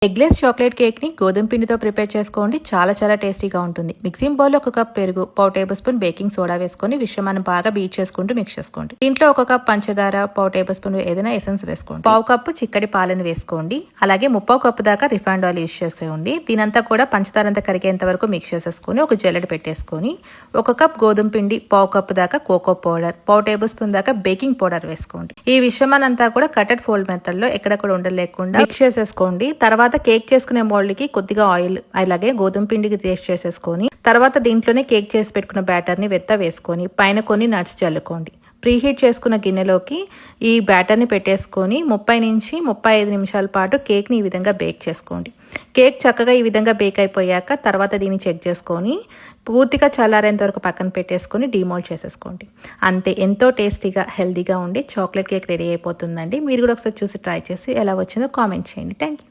Eggless chocolate కేక్ని గోధుమ పిండితో ప్రిపేర్ చేసుకోండి. చాలా టేస్టీగా ఉంటుంది. మిక్సింగ్ బౌల్లో 1 కప్ పెరుగు, 1 టేబుల్ స్పూన్ బేకింగ్ సోడా వేసుకొని విషయాన్ని బాగా బీట్ చేసుకుంటూ మిక్స్ చేసుకోండి. దీంట్లో 1 కప్ పంచదార, 1 టేబుల్ స్పూన్ ఏదైనా ఎసెన్స్ వేసుకోండి. 1/2 కప్పు చిక్కటి పాలను వేసుకోండి. అలాగే 3/4 కప్పు దాకా రిఫైండ్ ఆయిల్ యూస్ చేసేయండి. దీనంతా కూడా పంచదార అంతా కరిగేంత వరకు మిక్స్ చేసేసుకొని ఒక జల్లెడ పెట్టేసుకొని 1 కప్ గోధుమ పిండి, 1/2 కప్పు దాకా కోకో పౌడర్, 1/2 టేబుల్ స్పూన్ దాకా బేకింగ్ పౌడర్ వేసుకోండి. ఈ విషయాన్నంతా కూడా కటెడ్ ఫోల్డ్ మెథడ్ లో ఎక్కడ కూడా ఉండలేకుండా మిక్స్ చేసేసుకోండి. తర్వాత కేక్ చేసుకునే మోల్డ్ కి కొద్దిగా ఆయిల్ అలాగే గోధుమ పిండికి టేస్ట్ చేసేసుకొని తర్వాత దీంట్లోనే కేక్ చేసి పెట్టుకున్న బ్యాటర్ ని వేసుకొని పైన కొన్ని నట్స్ చల్లుకోండి. ప్రీహీట్ చేసుకున్న గిన్నెలోకి ఈ బ్యాటర్ని పెట్టేసుకొని 30 నుంచి 35 నిమిషాల పాటు కేక్ని ఈ విధంగా బేక్ చేసుకోండి. కేక్ చక్కగా ఈ విధంగా బేక్ అయిపోయాక తర్వాత దీన్ని చెక్ చేసుకొని పూర్తిగా చల్లారేంత వరకు పక్కన పెట్టేసుకొని డీమోల్డ్ చేసేసుకోండి. అంతే, ఎంతో టేస్టీగా హెల్తీగా ఉండి చాక్లెట్ కేక్ రెడీ అయిపోతుందండి. మీరు కూడా ఒకసారి చూసి ట్రై చేసి ఎలా వచ్చిందో కామెంట్ చేయండి. Thank you.